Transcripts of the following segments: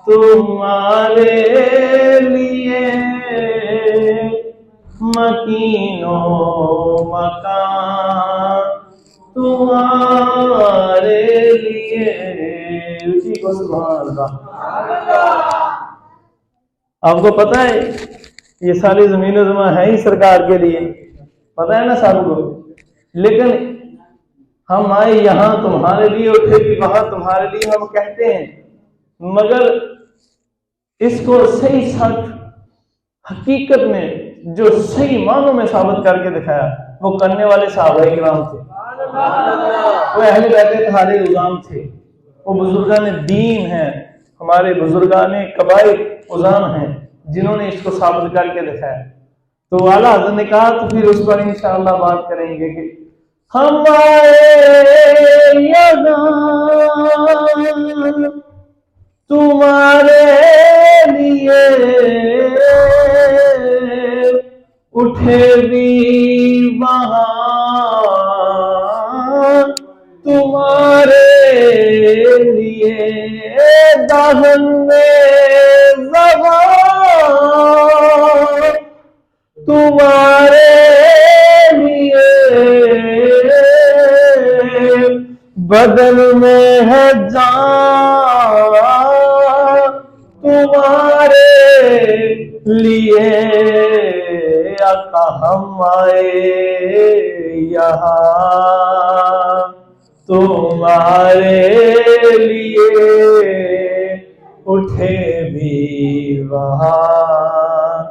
تمہارے لیے مکین و مکان تمہارے لیے. اسی کو سبحان اللہ. آپ کو پتہ ہے یہ ساری زمین و زمین ہے ہی سرکار کے لیے، پتہ ہے نا سب کو، لیکن ہم آئے یہاں تمہارے لیے اور پھر بھی وہاں تمہارے لیے ہم کہتے ہیں، مگر اس کو صحیح سچ حقیقت میں جو صحیح معنوں میں ثابت کر کے دکھایا وہ کرنے والے صحابہ کرام تھے، وہ اہل بیت طاہرہ عظام تھے، وہ بزرگان دین ہیں، ہمارے بزرگان قبائل عظام ہیں جنہوں نے اس کو ثابت کر کے دکھایا. تو اعلیٰ حضرت نے کہا تو پھر اس پر انشاءاللہ بات کریں گے کہ ہمارے یہاں تمہارے لیے اٹھے بھی وہاں تمہارے لیے دہن میں زبان تمہارے لیے بدن میں ہے جان تمہارے لیے آقا ہم آئے یہاں تمہارے لیے اٹھے بھی وہاں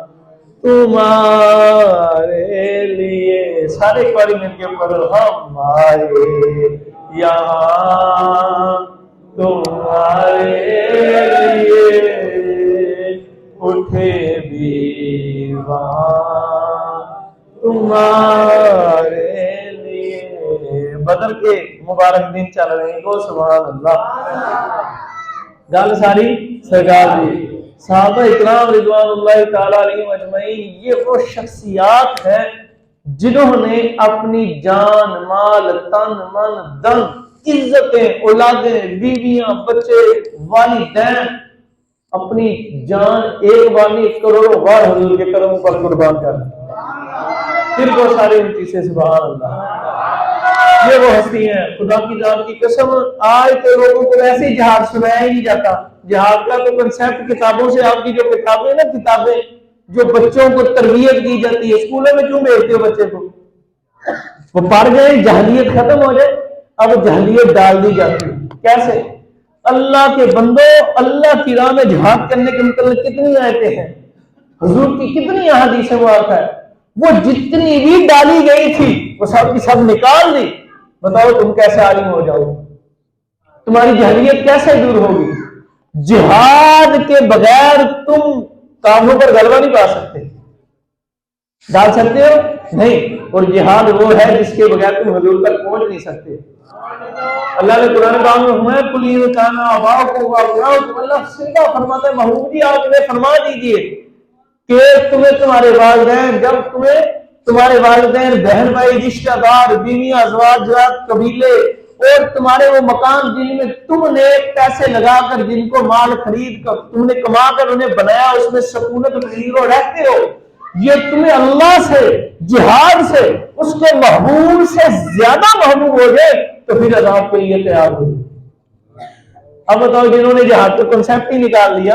تمہارے لیے. سارے ایک بار مل کے پڑھو ہم آئے یہاں تمہارے لیے اٹھے بھی وہاں تمہارے لیے. بدر کے مبارک دن چل رہے ہیں، کو سبحان اللہ. گل ساری سرکار دی. صحابہ اکرام رضوان اللہ تعالی علیہم اجمعین یہ وہ شخصیات ہیں جنہوں نے اپنی جان مال تن من دن عزتیں اولادیں بیویاں بچے والدین اپنی جان ایک بار نہیں کروڑوں بار حضور کے قدموں پر قربان کر پھر وہ سارے اونچی سے سبحان اللہ. یہ وہ ہستی ہیں خدا کی ذات کی قسم. آج تو لوگوں کو ایسے ہی جہاد سنایا ہی نہیں جاتا. جہاد کا تو کنسیپٹ کتابوں سے، آپ کی جو کتابیں نا کتابیں جو بچوں کو تربیت کی جاتی ہے، اسکولوں میں کیوں بھیجتے ہو بچے کو؟ وہ پڑھ گئے جہلیت ختم ہو جائے، اب جہلیت ڈال دی جاتی ہے. کیسے؟ اللہ کے بندوں اللہ کی راہ میں جہاد کرنے کے متعلق کتنی آیتیں ہیں، حضور کی کتنی احادیث مبارکہ ہے، وہ جتنی بھی ڈالی گئی تھی وہ سب کی سب نکال دی. بتاؤ تم کیسے عالم ہو جاؤ؟ تمہاری جہلیت کیسے دور ہوگی؟ جہاد کے بغیر تم کاموں پر غلبہ نہیں پا سکتے. ڈال سکتے ہو؟ نہیں. اور جہاد وہ ہے جس کے بغیر تم حضور تک پہنچ نہیں سکتے. اللہ نے قرآن پاک میں فرمایا قُلْ كَانَ آبَاؤُكُمْ وَأَبْنَاؤُكُمْ. اللہ سیدھا فرماتا ہے محبوب جی آپ انہیں فرما دیجئے کہ تمہیں تمہارے والدین، جب تمہیں تمہارے والدین، بہن بھائی، رشتہ دار، بیویاں، ازواج، قبیلے اور تمہارے وہ مکان جن میں تم نے پیسے لگا کر جن کو مال خرید کر تم نے کما کر انہیں بنایا، اس میں سکونت پذیر ہو رہتے ہو، یہ تمہیں اللہ سے جہاد سے اس کے محبوب سے زیادہ محبوب ہو جائے تو پھر عذاب کے لیے تیار ہو. اب بتاؤ جنہوں نے جہاد کا کنسیپٹ ہی نکال لیا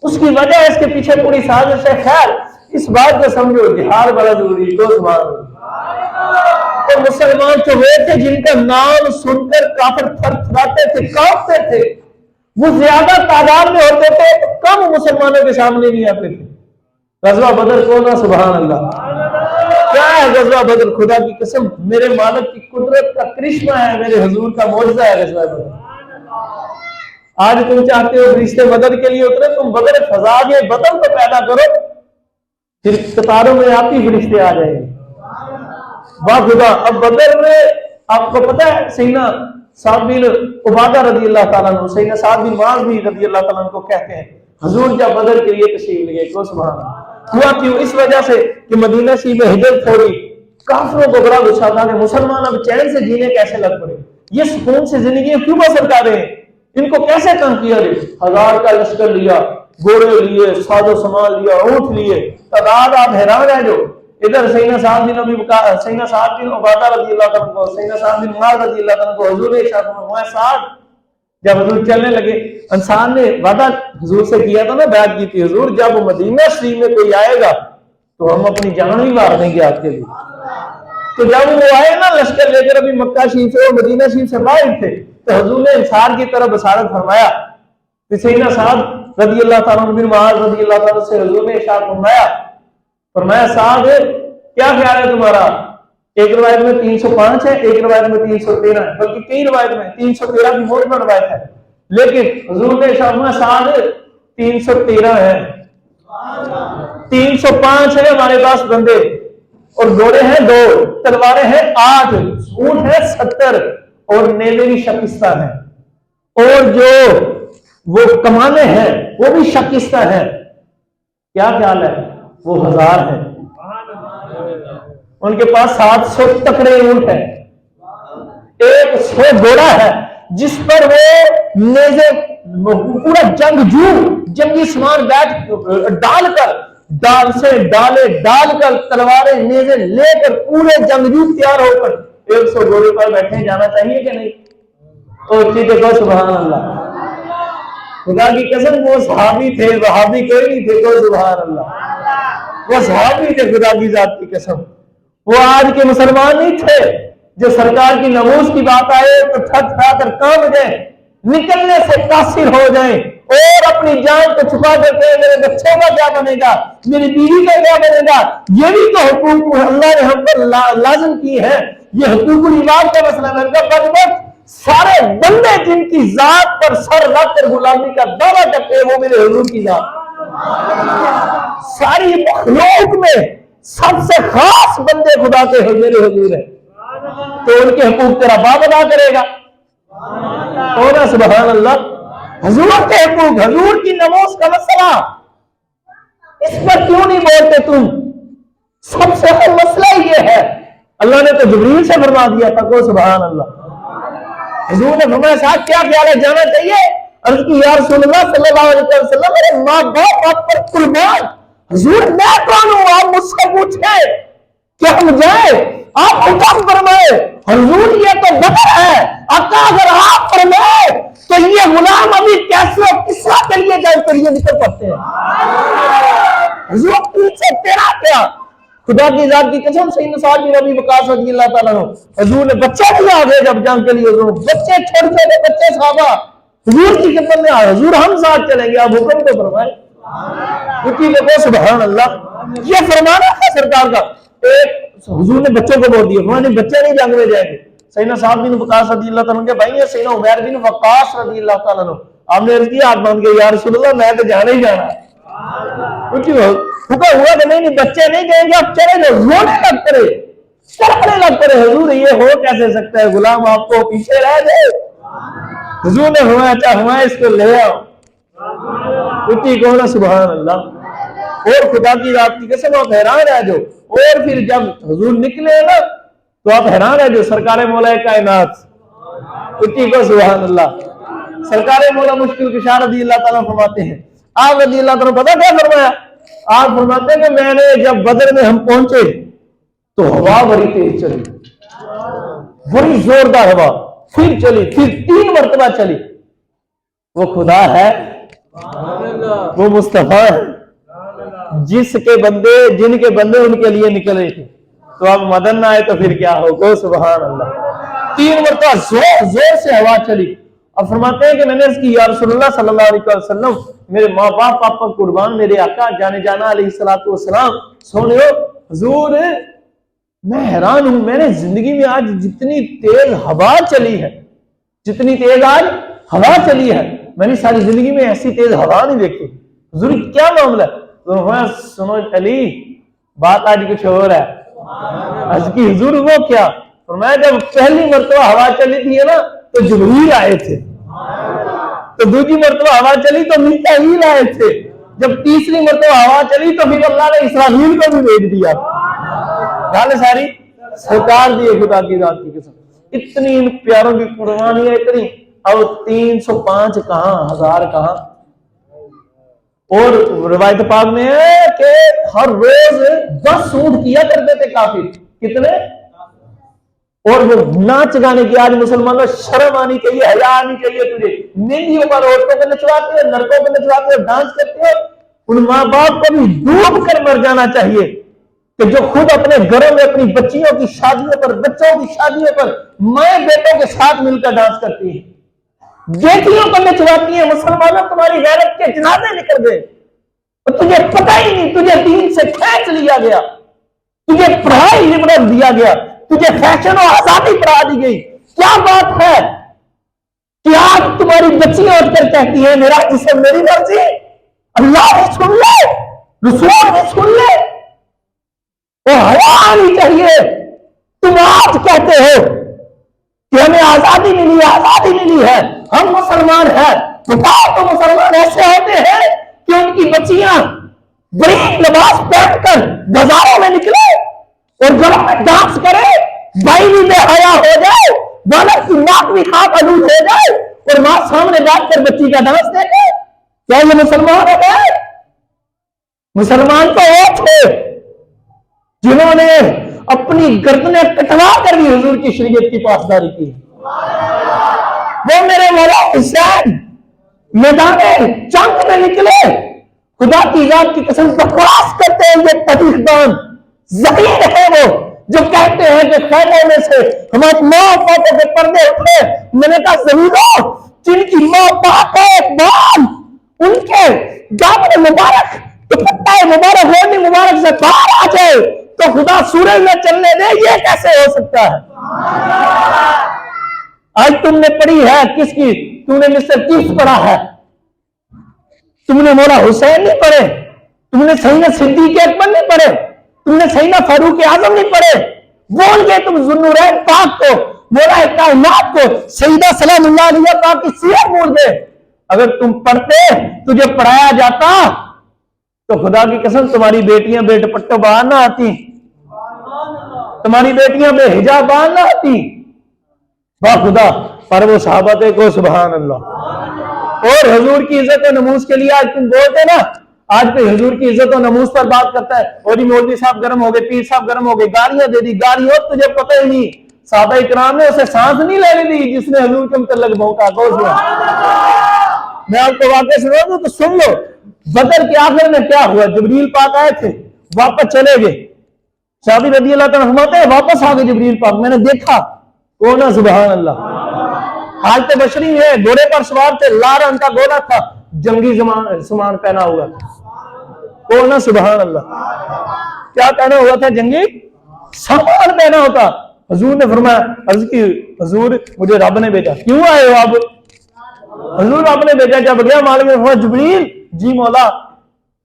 اس کی وجہ اس کے پیچھے پوری سازش ہے. خیر اس بات کو سمجھو جہاد بڑا ضروری ہے. اور مسلمان تو وہ تھے جن کا نام سن کر کافر تھر تھراتے تھے، کانپتے تھے. وہ زیادہ تعداد میں ہوتے تھے کم مسلمانوں کے سامنے نہیں آتے تھے. غزوہ بدر کون ہے؟ سبحان اللہ. کیا ہے غزوہ بدر؟ خدا کی قسم میرے مالک کی قدرت کا کرشمہ ہے، میرے حضور کا معجزہ ہے غزوہ بدر. آج تم چاہتے ہو فرشتے بدر کے لیے اترے، تم بدر فضا کے بدر تو پیدا کرو، پھر قطاروں میں آپ ہی فرشتے آ جائیں گے. واہ خدا. اب بدر میں آپ کو پتہ ہے سیدنا سعد بن عبادہ رضی اللہ تعالیٰ عنہ، سیدنا سعد بن معاذ بھی رضی اللہ تعالیٰ عنہ کو کہتے ہیں حضور جب بدر کے لیے تشریف لے گئے. کو سبحان اللہ. ہوا کیوں؟ اس وجہ سے کہ مدینہ شریف میں ہجرت چھوڑی، کافروں کو بڑا غصہ تھا کہ مسلمان اب چین سے جینے کیسے لگ پڑے، یہ سکون سے زندگی کیوں بسر کر رہے ہیں. ان کو کیسے تنگ کیا گیا؟ 1000 کا لشکر لیا، گھوڑے لیے، ساز و سامان لیا، اونٹ لیے، تعداد آپ حیران رہ جو۔ ادھر سیدنا سعد بن سیدنا سعد بن عبادہ رضی اللہ عنہ کو، سیدنا سعد بن معاذ رضی اللہ عنہ کو حضور نے ارشاد فرمایا سعد، جب حضور چلنے لگے، انصار نے وعدہ حضور سے کیا تھا نا، بیعت کی تھی، حضور جب مدینہ شریف میں کوئی آئے گا تو ہم اپنی جان بھی مار دیں گے آپ کے لیے۔ تو جب وہ آئے نا لشکر لے کر، ابھی مکہ شریف سے اور مدینہ شریف سے باہر تھے، تو حضور نے انصار کی طرف بشارت فرمایا کہ سیدنا سعد رضی اللہ تعالیٰ بن معاذ رضی اللہ تعالیٰ سے حضور نے ارشاد فرمایا سعد کیا خیال ہے تمہارا؟ ایک روایت میں 305 ہے، ایک روایت میں 313 ہے، بلکہ کئی روایت میں 313 کی موجود روایت ہے، لیکن حضور نے ارشاد فرمایا سعد 313 ہے، 305 ہے ہمارے پاس بندے، اور گھوڑے ہیں 2، تلواریں ہیں 8، اونٹ ہیں 70، اور نیزے بھی شکستہ ہیں، اور جو وہ کمانے ہیں وہ بھی شکستہ ہیں۔ کیا خیال ہے؟ وہ 1000 ہیں، ان کے پاس 700 تکڑے اونٹ ہیں، 100 گھوڑا ہے جس پر وہ نیزے پورا جنگی سامان ڈال کر، ڈال سے ڈالے ڈال کر، تلواریں نیزے لے کر، پورے جنگجو تیار ہو کر 100 گھوڑے پر بیٹھے جانا چاہیے کہ نہیں؟ اور ٹھیک ہے، سبحان اللہ، خدا کی قسم وہ صحابی تھے، وہابی کوئی نہیں تھے، تو سبحان اللہ، وہ صحابی تھے خدا کی ذات کی قسم۔ وہ آج کے مسلمان نہیں تھے جو سرکار کی نموز کی بات آئے تو تھک تھا کر کام جائیں، نکلنے سے قاصر ہو جائیں، اور اپنی جان کو چھپا دیتے ہیں میرے بچوں کا کیا بنے گا، میری بیوی کا کیا بنے گا۔ یہ بھی تو حقوق اللہ نے ہم پر لازم کی ہے، یہ حقوق العباد کا مسئلہ ہے۔ بدبخت سارے بندے جن کی ذات پر سر رکھ کر غلامی کا دعویٰ کرتے ہیں وہ میرے حضور کی ذات، ساری مخلوق میں سب سے خاص بندے خدا کے میرے حضور ہیں، تو ان کے حقوق تیرا باپ ادا کرے گا۔ ہونا سبحان اللہ، حضور کے حقوق، حضور کی نماز کا مسئلہ، اس پر کیوں نہیں بولتے تم؟ سب سے اہم مسئلہ یہ ہے، اللہ نے تو جبریل سے فرما دیا تھا، کو سبحان اللہ۔ حضور نے فرمایا صاحب کیا خیال ہے، جانا چاہیے؟ عرض کی یا رسول اللہ صلی اللہ علیہ وسلم میرے ماں باپ آپ پر قربان۔ حضور میں کون ہوں؟ آپ مجھ سے پوچھیں کہ ہم جائیں، آپ حکم فرمائے۔ حضور یہ تو بدر ہے، آقا اگر آپ فرمائے تو یہ غلام ابھی کیسے اور کس طرح کے لیے جائے کے لیے نکل پڑتے ہیں۔ حضور پیچھے تیرا کیا؟ خدا کی ذات کی قسم سیدنا سعد بن ابی وقاص رضی اللہ تعالیٰ عنہ، حضور نے بچے دیا آگے جب جنگ کے لیے، حضور بچے چھوٹے تھے، بچے صحابہ حضور کی خدمت میں آئے، حضور ہم ساتھ چلیں گے، آپ حکم تو فرمائے۔ سبحان اللہ، یہ فرمانا ہے سرکار کا۔ ایک حضور نے بچوں کو بول دیا، فرمایا بچے نہیں جنگ میں جائیں گے۔ سیدنا سعد بن وقاص رضی اللہ تعالیٰ عنہ کے بھائی ہیں، سیدنا عمیر بن وقاص رضی اللہ تعالیٰ عنہ، آپ نے عرض کیا ہاتھ باندھ کے یا رسول اللہ میں تو جانا ہی جانا ہے۔ حکم ہوا کہ نہیں بچے نہیں جائیں گے، آپ چلے جائیں، رونے لگ پڑے، چڑھنے لگ پڑے، حضور یہ ہو کیسے سکتا ہے، غلام آپ کو پیچھے رہ جائے۔ حضور نے فرمایا اچھا ہمارا اس کو لے آؤ، اٹھی کہنا سبحان اللہ۔ اور خدا کی ذات کی قسم آپ حیران رہ جو، اور پھر جب حضور نکلے نا تو آپ حیران رہ جو، سرکار مولا کائنات اٹھی کو سبحان اللہ، سرکار مولا مشکل کشا رضی اللہ تعالیٰ فرماتے ہیں، آپ رضی اللہ تعالیٰ پتہ کیا فرمایا؟ آپ فرماتے ہیں کہ میں نے جب بدر میں ہم پہنچے تو ہوا بڑی تیز چلی، بڑی زوردار ہوا، پھر چلی، پھر 3 مرتبہ چلی۔ وہ خدا ہے، وہ مصطفیٰ ہے، جس کے بندے جن کے بندے ان کے لیے نکلے تھے، تو اب مدن نہ آئے تو پھر کیا ہوگا؟ سبحان اللہ، 3 مرتبہ زور زور سے ہوا چلی۔ اب فرماتے ہیں کہ میں نے اس کی یا رسول اللہ صلی اللہ علیہ وسلم میرے ماں باپ آپ پر قربان، میرے آقا جانے جانا علیہ الصلوۃ والسلام، سنو حضور میں حیران ہوں، میں نے زندگی میں آج جتنی تیز ہوا چلی ہے، جتنی تیز آج ہوا چلی ہے، میں نے ساری زندگی میں ایسی تیز ہوا نہیں دیکھی۔ حضور کیا معاملہ ہے؟ تو سنو علی بات آج کچھ اور ہے۔ عرض کی حضور وہ کیا؟ فرمایا جب پہلی مرتبہ ہوا چلی تھی نا تو جبریل آئے تھے، تو دوسری مرتبہ ہوا چلی تو میکائیل آئے تھے، جب تیسری مرتبہ ہوا چلی تو پھر اللہ نے اسرافیل کو بھی بھیج دیا۔ گال ساری سرکار دی خدا کی ذات کی قسم، اتنی ان پیاروں کی قربانی ہے، اتنی اب 305 کہاں، 1000 کہاں. اور روایت پاک میں ہے کہ ہر روز 10 اونٹ کیا کرتے تھے کافر. کتنے؟ اور وہ ناچ گانے کی. آج مسلمانوں شرم آنی چاہیے، حیا آنی چاہیے تجھے. مہندیوں پر عورتوں کو نچواتے ہو، لڑکوں کو نچواتے ہو، ڈانس کرتے ہو. ان ماں باپ کو بھی ڈوب کر مر جانا چاہیے کہ جو خود اپنے گھروں میں اپنی بچیوں کی شادیوں پر، بچوں کی شادیوں پر ماں بیٹوں کے ساتھ مل کر ڈانس کرتی ہیں، بیٹیوں کو نچواتی ہیں. مسلمانوں تمہاری غیرت کے جنازے نکل گئے اور تجھے پتہ ہی نہیں. تجھے دین سے کھینچ لیا گیا، تجھے پڑھائی لبرل دیا گیا، تجھے فیشن و آزادی پڑھا دی گئی. کیا بات ہے کہ آج تمہاری بچیاں اٹھ کر کہتی ہیں میرا جسم میری مرضی. اللہ نے سن لے، رسول نے سن لے. وہ حیا آنی چاہیے. تم آج کہتے ہو کہ ہمیں آزادی ملی، آزادی ملی ہے، ہم مسلمان ہیں. بتاؤ تو مسلمان ایسے ہوتے ہیں کہ ان کی بچیاں بڑی لباس پہن کر بازاروں میں نکلے اور گھروں میں ڈانس کرے، بھائی بھی بے حیا ہو جائے، والد کی ناک بھی خاک آلود ہو جائے اور ماں سامنے بیٹھ کر بچی کا ڈانس دیکھے. کیا یہ مسلمان ہو گئے؟ مسلمان تو وہ تھے جنہوں نے اپنی گردنیں کٹوا کر بھی حضور کی شریعت کی پاسداری کی. وہ میرے مولا حسین میدان جنگ میں نکلے، خدا کی ذات کی قسم بکواس کرتے ہیں یہ تاریخ دان ذلیل ہے وہ جو کہتے ہیں کہ خیموں میں سے ہمارے ماں باپوں کے پردے اٹھے. میں نے کہا ضرور جن کی ماں باپ بال ان کے دامن مبارک دوپٹہ مبارک ہونے مبارک سے باہر آ جائے تو خدا سورج میں چلنے دے. یہ کیسے ہو سکتا ہے؟ آج تم نے پڑھی ہے کس کی؟ تم نے مسٹر کیس پڑھا ہے، تم نے مولا حسین نہیں پڑھے، تم نے سیدنا صدیق اکبر نہیں پڑھے، تم نے سیدنا فاروق اعظم نہیں پڑھے. بول گئے تم ذوالنورین پاک کو، مولا کائنات کو، سیدہ سلام اللہ علیہ پاک کی سیرت بول گئے. اگر تم پڑھتے، تجھے پڑھایا جاتا تو خدا کی قسم تمہاری بیٹیاں بے دوپٹہ باہر نہ آتی، تمہاری بیٹیاں بے حجاب باہر نہ آتی. واہ خدا. پر وہ صحابہ تھے کو سبحان اللہ. اور حضور کی عزت و نموز کے لیے آج تم بولتے نا، آج کوئی حضور کی عزت و نموز پر بات کرتا ہے اور جی مولوی صاحب گرم ہو گئے، پیر صاحب گرم ہو گئے، گالیاں دے دی. گالی ہو تجھے پتہ ہی نہیں صحابہ اکرام نے اسے سانس نہیں لینے دی جس نے حضور کے متعلق بھونکا. میں آپ کو واقعہ سنا دوں تو سن لو. بدر کے آخر میں کیا ہوا؟ جبریل پاک آئے تھے، واپس چلے گئے. صحابی رضی اللہ تعالیٰ فرماتے ہیں واپس آ گئے جبریل پاک. میں نے دیکھا کونا سبحان اللہ حالت بشری ہے، گھوڑے پر سوار تھے، لال رنگ کا گھوڑا تھا، جنگی سامان پہنا ہوا تھا. کونا سبحان اللہ. کیا پہنا ہوا تھا؟ جنگی سامان پہنا ہوتا. حضور نے فرمایا، عرض کی حضور مجھے رب نے بھیجا. کیوں آئے ہو آپ؟ حضور رب نے بھیجا. جب گیا مالک نے فرمایا جبریل جی مولا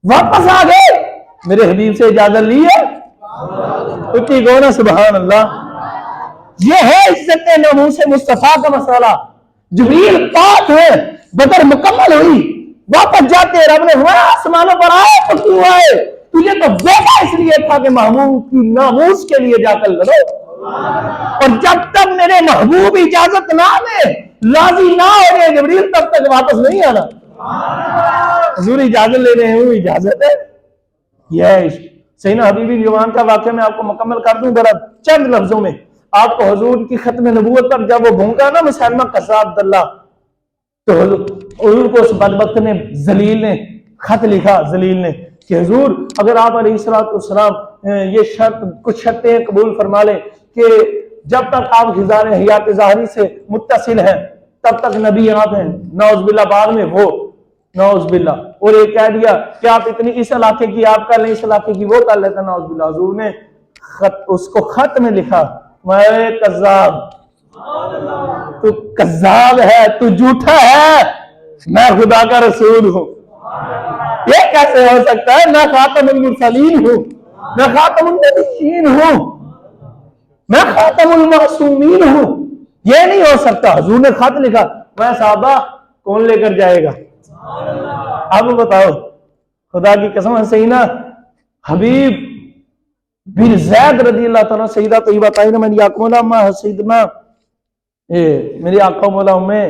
واپس آ گئے، میرے حبیب سے اجازت لی ہے؟ اٹھی گونا سبحان اللہ. یہ ہے عزت ناموس مصطفیٰ کا مسئلہ. جبریل پاک ہے، بدر مکمل ہوئی، واپس جاتے رب نے فرمایا آسمانوں پر آئے تو کیوں آئے؟ تجھے تو بھیجا اس لیے تھا کہ محبوب کی ناموس کے لیے جا کر لڑو. اور جب تک میرے محبوب اجازت نہ دے، راضی نہ ہو گئے جبریل، تب تک واپس نہیں آنا. حضور اجازت لے رہے ہیں، اجازت ہے. یہ سیدنا حبیبی جوان کا واقعہ میں آپ کو مکمل کر دوں ذرا چند لفظوں میں. آپ کو حضور کی ختم نبوت پر جب وہ بھونکا نا مسلمہ قصاب عبداللہ، تو حضور کو اس بدبخت نے ذلیل نے خط لکھا، ذلیل نے کہ حضور اگر آپ علیہ السلام یہ شرط کچھ شرطیں قبول فرما لیں کہ جب تک آپ ہزار حیات ظاہری سے متصل ہیں تب تک نبی آپ ہیں، نعوذ باللہ بعد میں وہ نعوذ باللہ. اور یہ کہہ دیا کہ آپ اتنی اس علاقے کی آپ کر لیں، اس علاقے کی وہ کر لیتا، نعوذ باللہ. حضور نے اس کو خط میں لکھا میں کذاب، تو کذاب ہے، تو جھوٹا ہے، میں خدا کا رسول ہوں. یہ کیسے ہو سکتا ہے؟ میں خاتم المرسلین ہوں، میں خاتم النبیین ہوں، میں خاتم المعصومین ہوں. یہ نہیں ہو سکتا. حضور نے خط لکھا. میں صحابہ کون لے کر جائے گا؟ اب بتاؤ خدا کی قسم. سیدنا حبیب بن زید رضی اللہ تعالیٰ، سیدہ طیبہ طاہرہ میری آقا مولا اماں سیدنا میری آقا مولا امیں